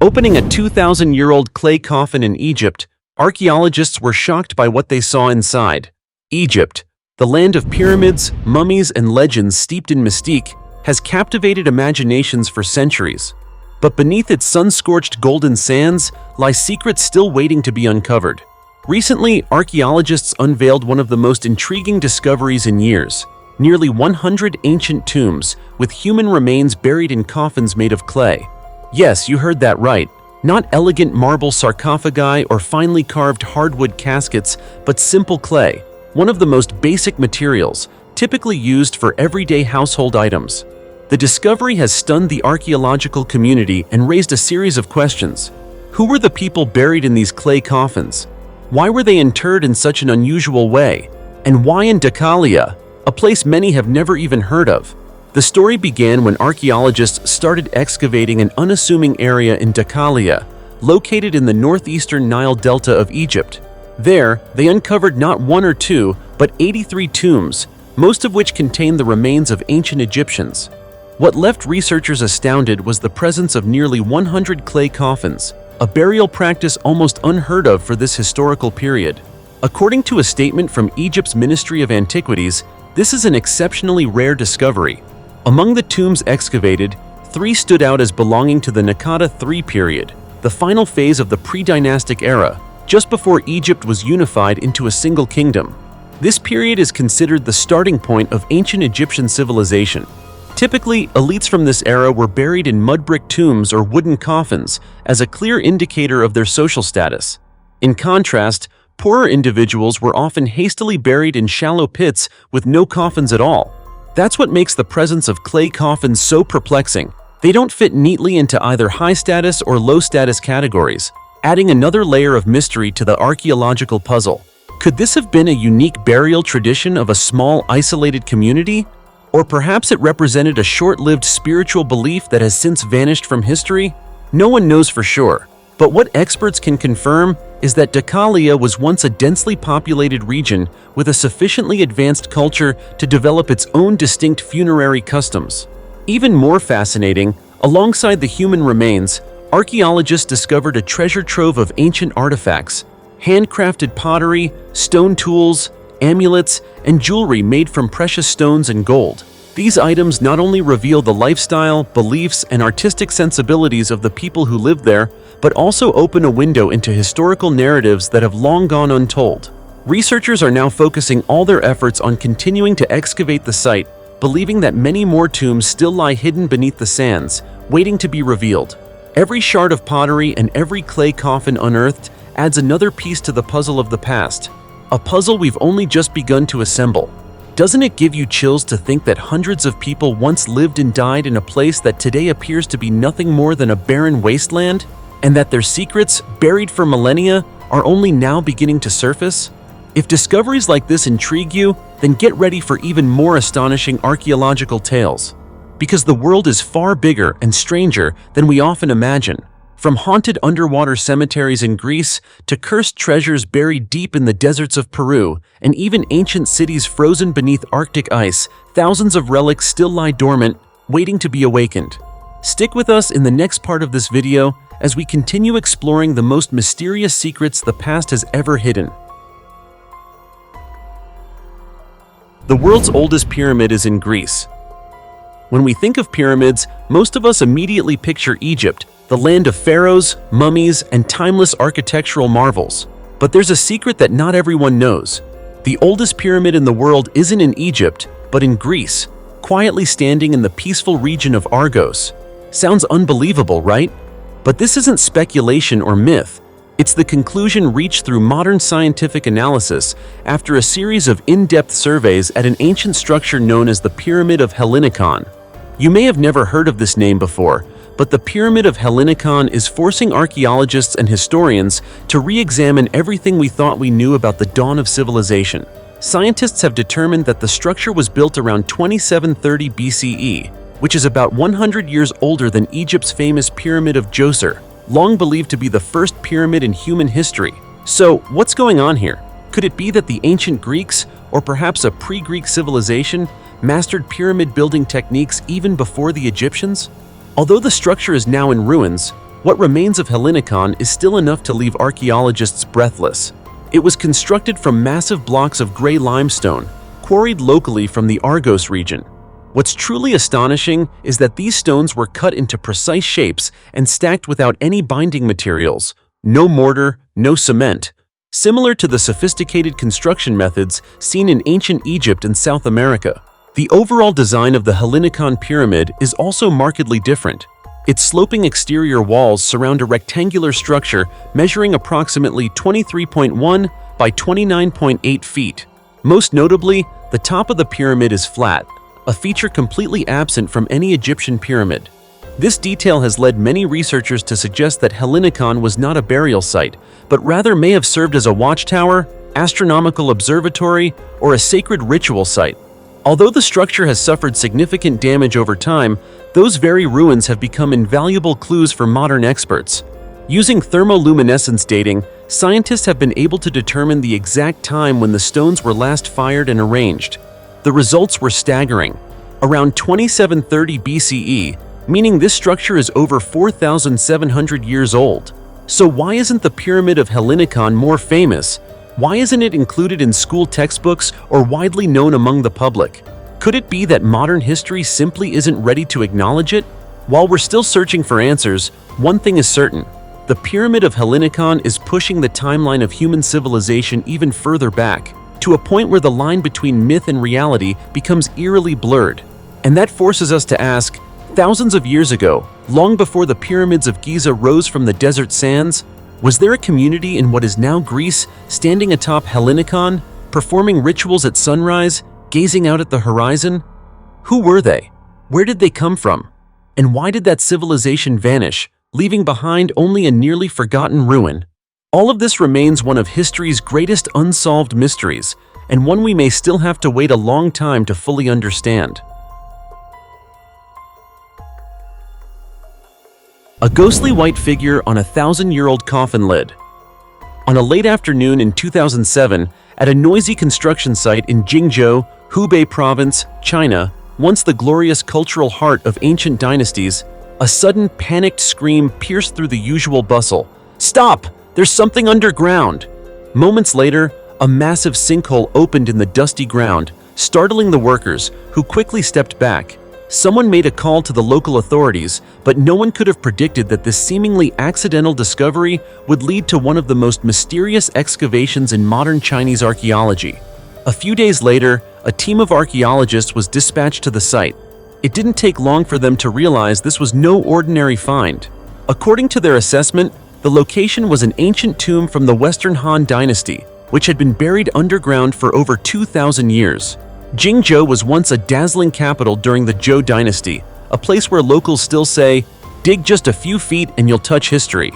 Opening a 2,000-year-old clay coffin in Egypt, archaeologists were shocked by what they saw inside. Egypt, the land of pyramids, mummies, and legends steeped in mystique, has captivated imaginations for centuries. But beneath its sun-scorched golden sands lie secrets still waiting to be uncovered. Recently, archaeologists unveiled one of the most intriguing discoveries in years: nearly 100 ancient tombs with human remains buried in coffins made of clay. Yes, you heard that right. Not elegant marble sarcophagi or finely carved hardwood caskets, but simple clay, one of the most basic materials, typically used for everyday household items. The discovery has stunned the archaeological community and raised a series of questions. Who were the people buried in these clay coffins? Why were they interred in such an unusual way? And why in Dakahlia, a place many have never even heard of? The story began when archaeologists started excavating an unassuming area in Dakahlia, located in the northeastern Nile Delta of Egypt. There, they uncovered not one or two, but 83 tombs, most of which contained the remains of ancient Egyptians. What left researchers astounded was the presence of nearly 100 clay coffins, a burial practice almost unheard of for this historical period. According to a statement from Egypt's Ministry of Antiquities, this is an exceptionally rare discovery. Among the tombs excavated, 3 stood out as belonging to the Naqada III period, the final phase of the pre-dynastic era, just before Egypt was unified into a single kingdom. This period is considered the starting point of ancient Egyptian civilization. Typically, elites from this era were buried in mud brick tombs or wooden coffins as a clear indicator of their social status. In contrast, poorer individuals were often hastily buried in shallow pits with no coffins at all. That's what makes the presence of clay coffins so perplexing. They don't fit neatly into either high-status or low-status categories, adding another layer of mystery to the archaeological puzzle. Could this have been a unique burial tradition of a small, isolated community? Or perhaps it represented a short-lived spiritual belief that has since vanished from history? No one knows for sure. But what experts can confirm is that Dakahlia was once a densely populated region with a sufficiently advanced culture to develop its own distinct funerary customs. Even more fascinating, alongside the human remains, archaeologists discovered a treasure trove of ancient artifacts, handcrafted pottery, stone tools, amulets, and jewelry made from precious stones and gold. These items not only reveal the lifestyle, beliefs, and artistic sensibilities of the people who lived there, but also open a window into historical narratives that have long gone untold. Researchers are now focusing all their efforts on continuing to excavate the site, believing that many more tombs still lie hidden beneath the sands, waiting to be revealed. Every shard of pottery and every clay coffin unearthed adds another piece to the puzzle of the past, a puzzle we've only just begun to assemble. Doesn't it give you chills to think that hundreds of people once lived and died in a place that today appears to be nothing more than a barren wasteland? And that their secrets, buried for millennia, are only now beginning to surface? If discoveries like this intrigue you, then get ready for even more astonishing archaeological tales. Because the world is far bigger and stranger than we often imagine. From haunted underwater cemeteries in Greece to cursed treasures buried deep in the deserts of Peru, and even ancient cities frozen beneath Arctic ice, thousands of relics still lie dormant, waiting to be awakened. Stick with us in the next part of this video as we continue exploring the most mysterious secrets the past has ever hidden. The world's oldest pyramid is in Greece. When we think of pyramids, most of us immediately picture Egypt, the land of pharaohs, mummies, and timeless architectural marvels. But there's a secret that not everyone knows. The oldest pyramid in the world isn't in Egypt, but in Greece, quietly standing in the peaceful region of Argos. Sounds unbelievable, right? But this isn't speculation or myth. It's the conclusion reached through modern scientific analysis after a series of in-depth surveys at an ancient structure known as the Pyramid of Hellinikon. You may have never heard of this name before, but the Pyramid of Hellinikon is forcing archaeologists and historians to re-examine everything we thought we knew about the dawn of civilization. Scientists have determined that the structure was built around 2730 BCE, which is about 100 years older than Egypt's famous Pyramid of Djoser, long believed to be the first pyramid in human history. So, what's going on here? Could it be that the ancient Greeks, or perhaps a pre-Greek civilization, mastered pyramid building techniques even before the Egyptians? Although the structure is now in ruins, What remains of Hellinikon is still enough to leave archaeologists breathless. It was constructed from massive blocks of gray limestone, quarried locally from the Argos region. What's truly astonishing is that these stones were cut into precise shapes and stacked without any binding materials, no mortar, no cement, similar to the sophisticated construction methods seen in ancient Egypt and South America. The overall design of the Hellinikon pyramid is also markedly different. Its sloping exterior walls surround a rectangular structure measuring approximately 23.1 by 29.8 feet. Most notably, the top of the pyramid is flat, a feature completely absent from any Egyptian pyramid. This detail has led many researchers to suggest that Hellinikon was not a burial site, but rather may have served as a watchtower, astronomical observatory, or a sacred ritual site. Although the structure has suffered significant damage over time, those very ruins have become invaluable clues for modern experts. Using thermoluminescence dating, scientists have been able to determine the exact time when the stones were last fired and arranged. The results were staggering. Around 2730 BCE, meaning this structure is over 4,700 years old. So why isn't the Pyramid of Hellinikon more famous? Why isn't it included in school textbooks or widely known among the public? Could it be that modern history simply isn't ready to acknowledge it? While we're still searching for answers, one thing is certain. The Pyramid of Hellinikon is pushing the timeline of human civilization even further back, to a point where the line between myth and reality becomes eerily blurred. And that forces us to ask, thousands of years ago, long before the pyramids of Giza rose from the desert sands, was there a community in what is now Greece standing atop Hellinikon, performing rituals at sunrise, gazing out at the horizon? Who were they? Where did they come from? And why did that civilization vanish, leaving behind only a nearly forgotten ruin? All of this remains one of history's greatest unsolved mysteries, and one we may still have to wait a long time to fully understand. A ghostly white figure on a 1,000-year-old coffin lid. On a late afternoon in 2007, at a noisy construction site in Jingzhou, Hubei Province, China, once the glorious cultural heart of ancient dynasties, a sudden panicked scream pierced through the usual bustle. "Stop! There's something underground!" Moments later, a massive sinkhole opened in the dusty ground, startling the workers, who quickly stepped back. Someone made a call to the local authorities, but no one could have predicted that this seemingly accidental discovery would lead to one of the most mysterious excavations in modern Chinese archaeology. A few days later, a team of archaeologists was dispatched to the site. It didn't take long for them to realize this was no ordinary find. According to their assessment, the location was an ancient tomb from the Western Han Dynasty, which had been buried underground for over 2,000 years. Jingzhou was once a dazzling capital during the Zhou Dynasty, a place where locals still say, "Dig just a few feet and you'll touch history."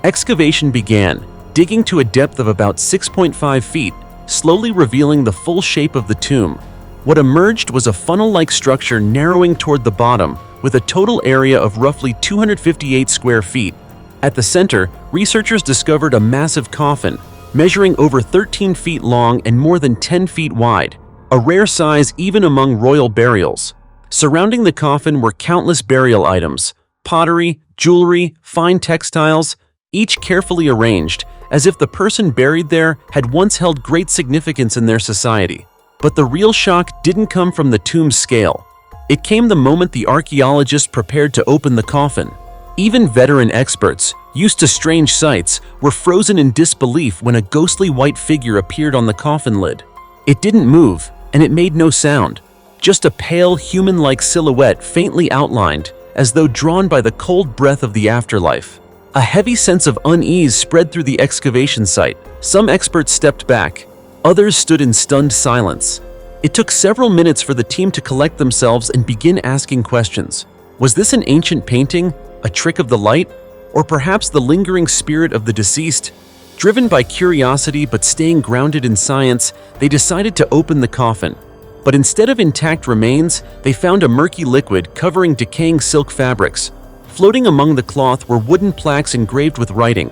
Excavation began, digging to a depth of about 6.5 feet, slowly revealing the full shape of the tomb. What emerged was a funnel-like structure narrowing toward the bottom, with a total area of roughly 258 square feet. At the center, researchers discovered a massive coffin, measuring over 13 feet long and more than 10 feet wide, a rare size even among royal burials. Surrounding the coffin were countless burial items, pottery, jewelry, fine textiles, each carefully arranged, as if the person buried there had once held great significance in their society. But the real shock didn't come from the tomb's scale. It came the moment the archaeologists prepared to open the coffin. Even veteran experts, used to strange sights, were frozen in disbelief when a ghostly white figure appeared on the coffin lid. It didn't move, and it made no sound, just a pale, human-like silhouette faintly outlined, as though drawn by the cold breath of the afterlife. A heavy sense of unease spread through the excavation site. Some experts stepped back. Others stood in stunned silence. It took several minutes for the team to collect themselves and begin asking questions. Was this an ancient painting, a trick of the light, or perhaps the lingering spirit of the deceased? Driven by curiosity but staying grounded in science, they decided to open the coffin. But instead of intact remains, they found a murky liquid covering decaying silk fabrics. Floating among the cloth were wooden plaques engraved with writing.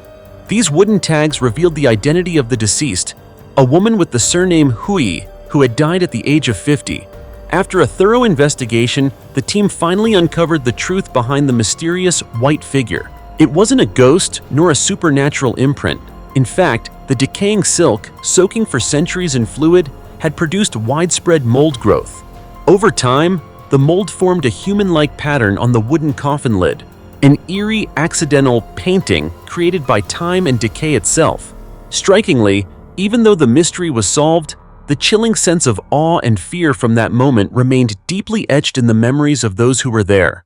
These wooden tags revealed the identity of the deceased, a woman with the surname Hui, who had died at the age of 50. After a thorough investigation, the team finally uncovered the truth behind the mysterious white figure. It wasn't a ghost nor a supernatural imprint. In fact, the decaying silk, soaking for centuries in fluid, had produced widespread mold growth. Over time, the mold formed a human-like pattern on the wooden coffin lid, an eerie, accidental painting created by time and decay itself. Strikingly, even though the mystery was solved, the chilling sense of awe and fear from that moment remained deeply etched in the memories of those who were there.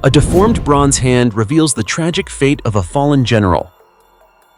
A deformed bronze hand reveals the tragic fate of a fallen general.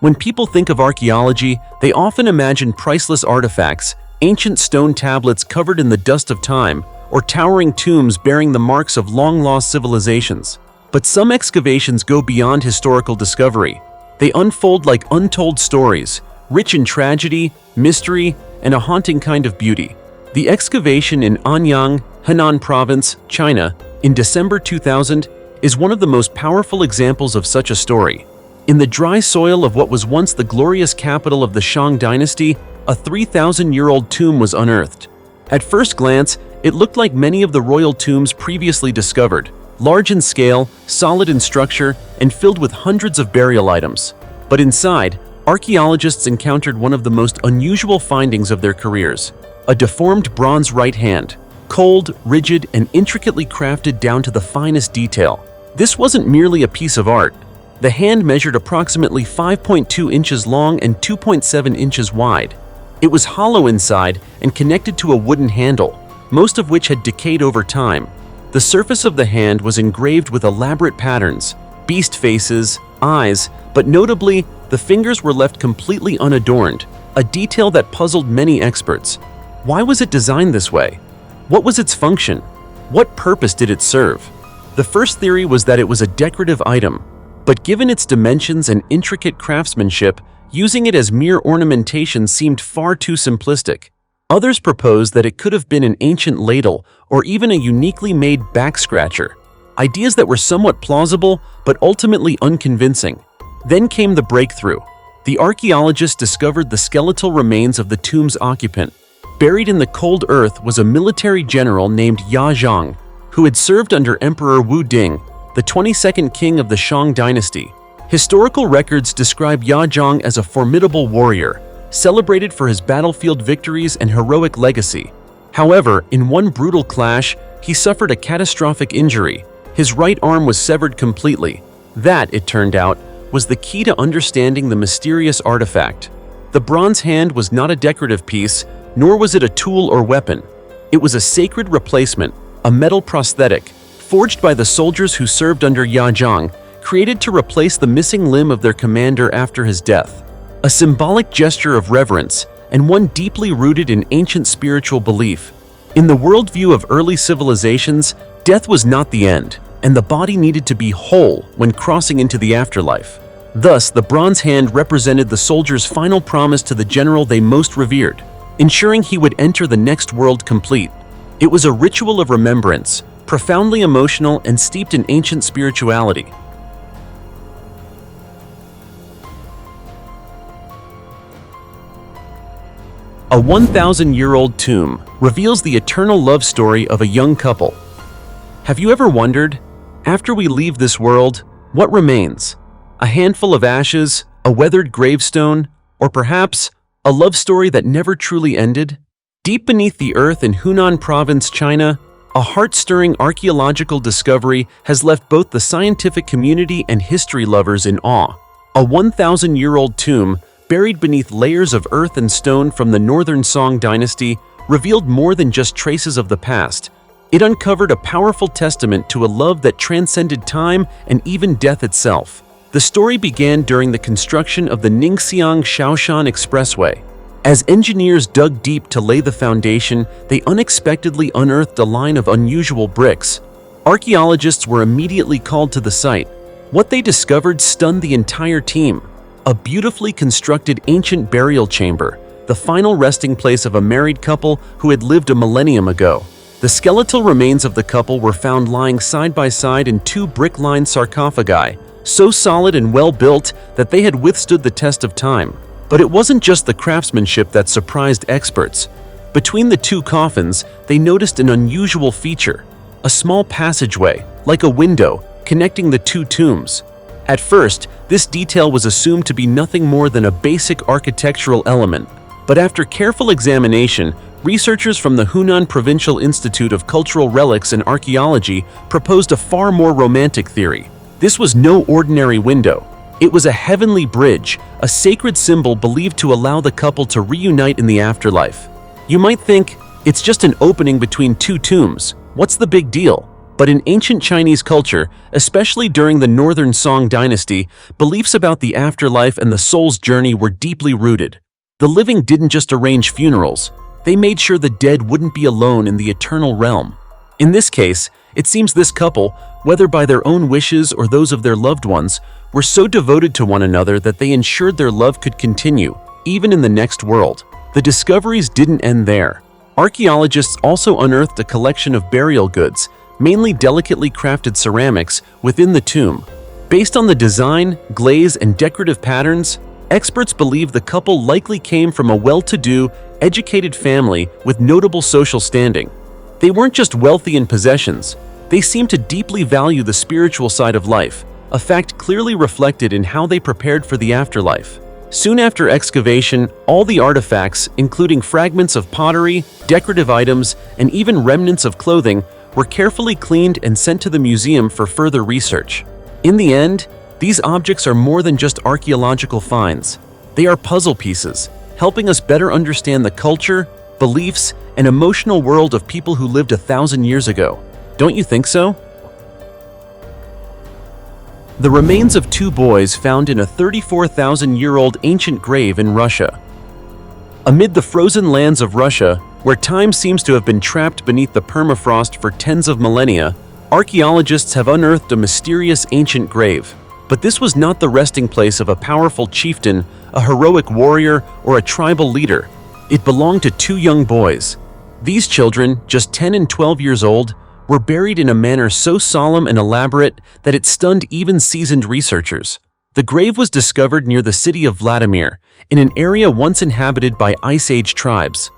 When people think of archaeology, they often imagine priceless artifacts, ancient stone tablets covered in the dust of time, or towering tombs bearing the marks of long-lost civilizations. But some excavations go beyond historical discovery. They unfold like untold stories, rich in tragedy, mystery, and a haunting kind of beauty. The excavation in Anyang, Henan Province, China, in December 2000, is one of the most powerful examples of such a story. In the dry soil of what was once the glorious capital of the Shang dynasty, a 3,000-year-old tomb was unearthed. At first glance, it looked like many of the royal tombs previously discovered, large in scale, solid in structure, and filled with hundreds of burial items. But inside, archaeologists encountered one of the most unusual findings of their careers: a deformed bronze right hand, cold, rigid, and intricately crafted down to the finest detail. This wasn't merely a piece of art. The hand measured approximately 5.2 inches long and 2.7 inches wide. It was hollow inside and connected to a wooden handle, most of which had decayed over time. The surface of the hand was engraved with elaborate patterns, beast faces, eyes, but notably, the fingers were left completely unadorned, a detail that puzzled many experts. Why was it designed this way? What was its function? What purpose did it serve? The first theory was that it was a decorative item, but given its dimensions and intricate craftsmanship, using it as mere ornamentation seemed far too simplistic. Others proposed that it could have been an ancient ladle or even a uniquely made back scratcher, ideas that were somewhat plausible but ultimately unconvincing. Then came the breakthrough. The archaeologists discovered the skeletal remains of the tomb's occupant. Buried in the cold earth was a military general named Ya Zhang, who had served under Emperor Wu Ding, the 22nd king of the Shang dynasty. Historical records describe Ya Zhang as a formidable warrior, celebrated for his battlefield victories and heroic legacy. However, in one brutal clash, he suffered a catastrophic injury. His right arm was severed completely. That, it turned out, was the key to understanding the mysterious artifact. The bronze hand was not a decorative piece, nor was it a tool or weapon. It was a sacred replacement, a metal prosthetic, forged by the soldiers who served under Ya Zhang, created to replace the missing limb of their commander after his death. A symbolic gesture of reverence, and one deeply rooted in ancient spiritual belief. In the worldview of early civilizations, death was not the end, and the body needed to be whole when crossing into the afterlife. Thus, the bronze hand represented the soldier's final promise to the general they most revered, ensuring he would enter the next world complete. It was a ritual of remembrance, profoundly emotional and steeped in ancient spirituality. A 1,000-year-old tomb reveals the eternal love story of a young couple. Have you ever wondered, after we leave this world, what remains? A handful of ashes, a weathered gravestone, or perhaps a love story that never truly ended? Deep beneath the earth in Hunan Province, China, a heart-stirring archaeological discovery has left both the scientific community and history lovers in awe. A 1,000-year-old tomb, buried beneath layers of earth and stone from the northern Song dynasty, revealed more than just traces of the past. It uncovered a powerful testament to a love that transcended time and even death itself. The story began during the construction of the Ningxiang-Shaoshan Expressway. As engineers dug deep to lay the foundation, they unexpectedly unearthed a line of unusual bricks. Archaeologists were immediately called to the site. What they discovered stunned the entire team. A beautifully constructed ancient burial chamber, the final resting place of a married couple who had lived a millennium ago. The skeletal remains of the couple were found lying side by side in two brick-lined sarcophagi, so solid and well-built that they had withstood the test of time. But it wasn't just the craftsmanship that surprised experts. Between the two coffins, they noticed an unusual feature: a small passageway, like a window connecting the two tombs. At first, this detail was assumed to be nothing more than a basic architectural element, but after careful examination, researchers from the Hunan Provincial Institute of Cultural Relics and Archaeology proposed a far more romantic theory. This was no ordinary window. It was a heavenly bridge, a sacred symbol believed to allow the couple to reunite in the afterlife. You might think, it's just an opening between two tombs. What's the big deal? But in ancient Chinese culture, especially during the Northern Song dynasty, beliefs about the afterlife and the soul's journey were deeply rooted. The living didn't just arrange funerals. They made sure the dead wouldn't be alone in the eternal realm. In this case, it seems this couple, whether by their own wishes or those of their loved ones, were so devoted to one another that they ensured their love could continue, even in the next world. The discoveries didn't end there. Archaeologists also unearthed a collection of burial goods, mainly delicately crafted ceramics, within the tomb. Based on the design, glaze, and decorative patterns, experts believe the couple likely came from a well-to-do, educated family with notable social standing. They weren't just wealthy in possessions, they seemed to deeply value the spiritual side of life, a fact clearly reflected in how they prepared for the afterlife. Soon after excavation, all the artifacts, including fragments of pottery, decorative items, and even remnants of clothing, were carefully cleaned and sent to the museum for further research. In the end, these objects are more than just archaeological finds. They are puzzle pieces, helping us better understand the culture, beliefs, and emotional world of people who lived 1,000 years ago. Don't you think so? The remains of two boys found in a 34,000-year-old ancient grave in Russia. Amid the frozen lands of Russia, where time seems to have been trapped beneath the permafrost for tens of millennia, archaeologists have unearthed a mysterious ancient grave. But this was not the resting place of a powerful chieftain, a heroic warrior, or a tribal leader. It belonged to two young boys. These children, just 10 and 12 years old, were buried in a manner so solemn and elaborate that it stunned even seasoned researchers. The grave was discovered near the city of Vladimir, in an area once inhabited by Ice Age tribes.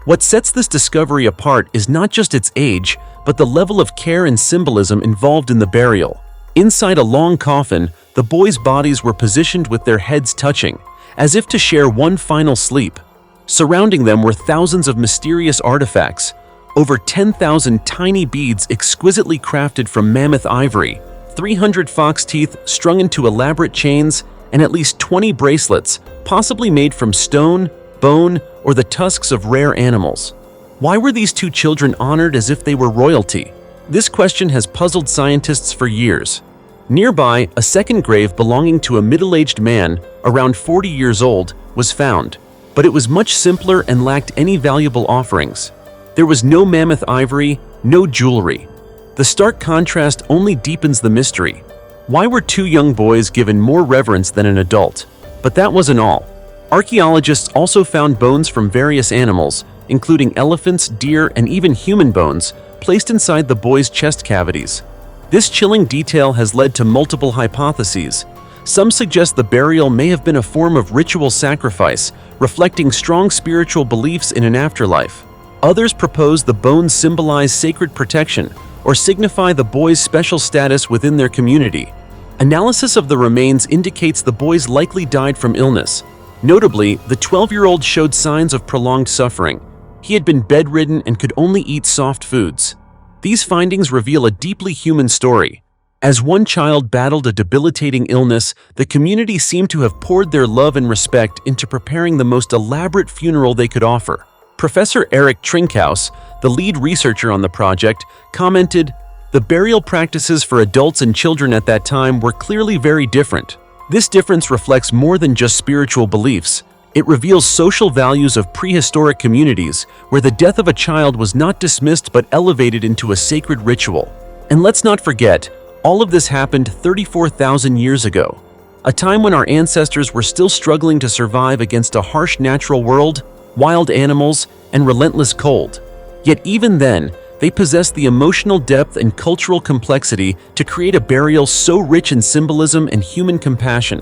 What sets this discovery apart is not just its age, but the level of care and symbolism involved in the burial. Inside a long coffin, the boys' bodies were positioned with their heads touching, as if to share one final sleep. Surrounding them were thousands of mysterious artifacts, over 10,000 tiny beads exquisitely crafted from mammoth ivory, 300 fox teeth strung into elaborate chains, and at least 20 bracelets, possibly made from stone, bone, or the tusks of rare animals. Why were these two children honored as if they were royalty? This question has puzzled scientists for years. Nearby, a second grave belonging to a middle-aged man, around 40 years old, was found, but it was much simpler and lacked any valuable offerings. There was no mammoth ivory, no jewelry. The stark contrast only deepens the mystery. Why were two young boys given more reverence than an adult? But that wasn't all. Archaeologists also found bones from various animals, including elephants, deer, and even human bones, placed inside the boys' chest cavities. This chilling detail has led to multiple hypotheses. Some suggest the burial may have been a form of ritual sacrifice, reflecting strong spiritual beliefs in an afterlife. Others propose the bones symbolize sacred protection or signify the boys' special status within their community. Analysis of the remains indicates the boys likely died from illness. Notably, the 12-year-old showed signs of prolonged suffering. He had been bedridden and could only eat soft foods. These findings reveal a deeply human story. As one child battled a debilitating illness, the community seemed to have poured their love and respect into preparing the most elaborate funeral they could offer. Professor Eric Trinkhaus, the lead researcher on the project, commented, "The burial practices for adults and children at that time were clearly very different. This difference reflects more than just spiritual beliefs. It reveals social values of prehistoric communities where the death of a child was not dismissed but elevated into a sacred ritual." And let's not forget, all of this happened 34,000 years ago, a time when our ancestors were still struggling to survive against a harsh natural world, wild animals, and relentless cold. Yet even then, they possessed the emotional depth and cultural complexity to create a burial so rich in symbolism and human compassion.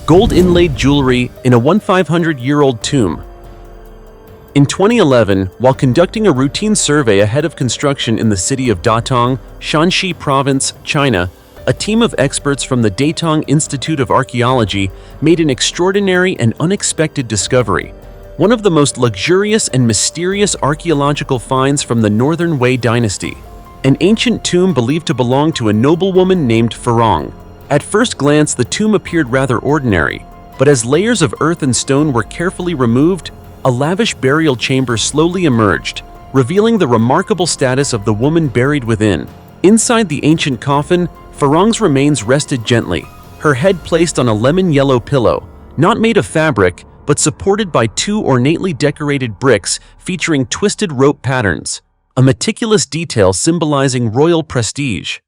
Gold inlaid jewelry in a 1,500-year-old tomb. In 2011, while conducting a routine survey ahead of construction in the city of Datong, Shanxi Province, China, a team of experts from the Datong Institute of Archaeology made an extraordinary and unexpected discovery. One of the most luxurious and mysterious archaeological finds from the Northern Wei dynasty. An ancient tomb believed to belong to a noblewoman named Farong. At first glance, the tomb appeared rather ordinary, but as layers of earth and stone were carefully removed, a lavish burial chamber slowly emerged, revealing the remarkable status of the woman buried within. Inside the ancient coffin, Farong's remains rested gently, her head placed on a lemon-yellow pillow, not made of fabric, but supported by two ornately decorated bricks featuring twisted rope patterns, a meticulous detail symbolizing royal prestige.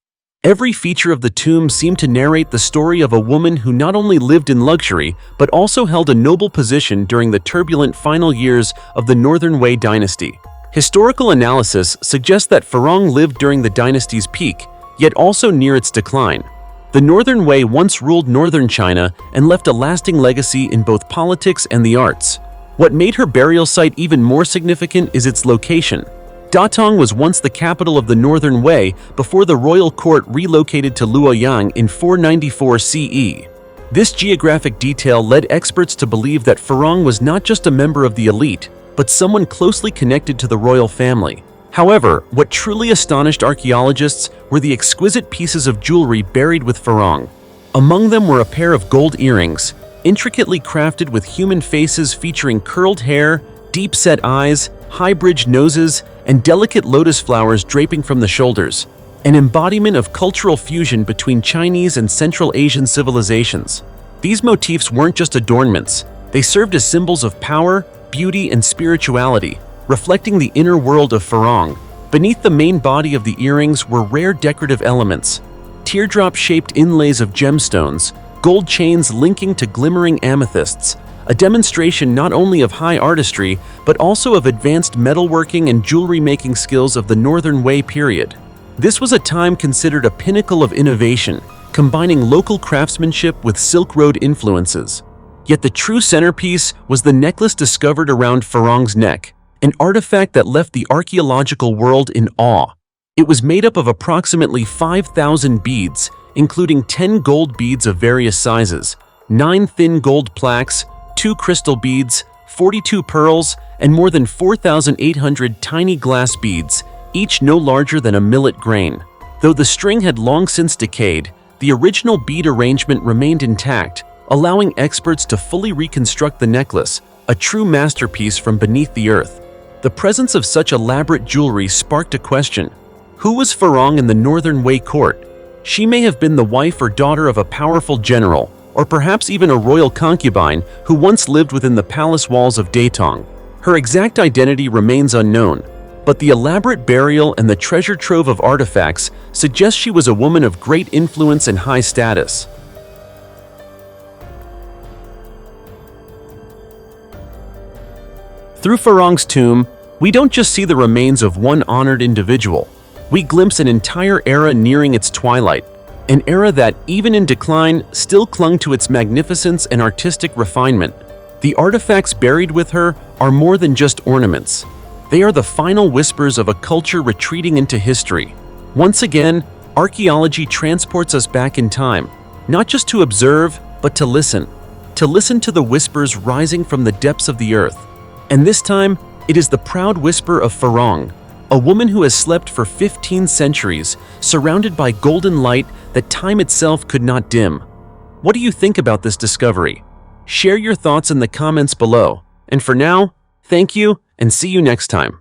Every feature of the tomb seemed to narrate the story of a woman who not only lived in luxury, but also held a noble position during the turbulent final years of the Northern Wei dynasty. Historical analysis suggests that Farong lived during the dynasty's peak, yet also near its decline. The Northern Wei once ruled northern China and left a lasting legacy in both politics and the arts. What made her burial site even more significant is its location. Datong was once the capital of the Northern Wei before the royal court relocated to Luoyang in 494 CE. This geographic detail led experts to believe that Farong was not just a member of the elite, but someone closely connected to the royal family. However, what truly astonished archaeologists were the exquisite pieces of jewelry buried with Farong. Among them were a pair of gold earrings, intricately crafted with human faces featuring curled hair, deep-set eyes, high-bridged noses, and delicate lotus flowers draping from the shoulders, an embodiment of cultural fusion between Chinese and Central Asian civilizations. These motifs weren't just adornments, they served as symbols of power, beauty, and spirituality, reflecting the inner world of Farong. Beneath the main body of the earrings were rare decorative elements, teardrop-shaped inlays of gemstones, gold chains linking to glimmering amethysts, a demonstration not only of high artistry, but also of advanced metalworking and jewelry-making skills of the Northern Wei period. This was a time considered a pinnacle of innovation, combining local craftsmanship with Silk Road influences. Yet the true centerpiece was the necklace discovered around Farong's neck, an artifact that left the archaeological world in awe. It was made up of approximately 5,000 beads, including 10 gold beads of various sizes, 9 thin gold plaques, 2 crystal beads, 42 pearls, and more than 4,800 tiny glass beads, each no larger than a millet grain. Though the string had long since decayed, the original bead arrangement remained intact, allowing experts to fully reconstruct the necklace, a true masterpiece from beneath the earth. The presence of such elaborate jewelry sparked a question. Who was Farong in the Northern Wei court? She may have been the wife or daughter of a powerful general, or perhaps even a royal concubine who once lived within the palace walls of Datong. Her exact identity remains unknown, but the elaborate burial and the treasure trove of artifacts suggest she was a woman of great influence and high status. Through Farong's tomb, we don't just see the remains of one honored individual. We glimpse an entire era nearing its twilight, an era that, even in decline, still clung to its magnificence and artistic refinement. The artifacts buried with her are more than just ornaments. They are the final whispers of a culture retreating into history. Once again, archaeology transports us back in time, not just to observe, but to listen to the whispers rising from the depths of the earth. And this time, it is the proud whisper of Farong, a woman who has slept for 15 centuries, surrounded by golden light that time itself could not dim. What do you think about this discovery? Share your thoughts in the comments below. And for now, thank you and see you next time.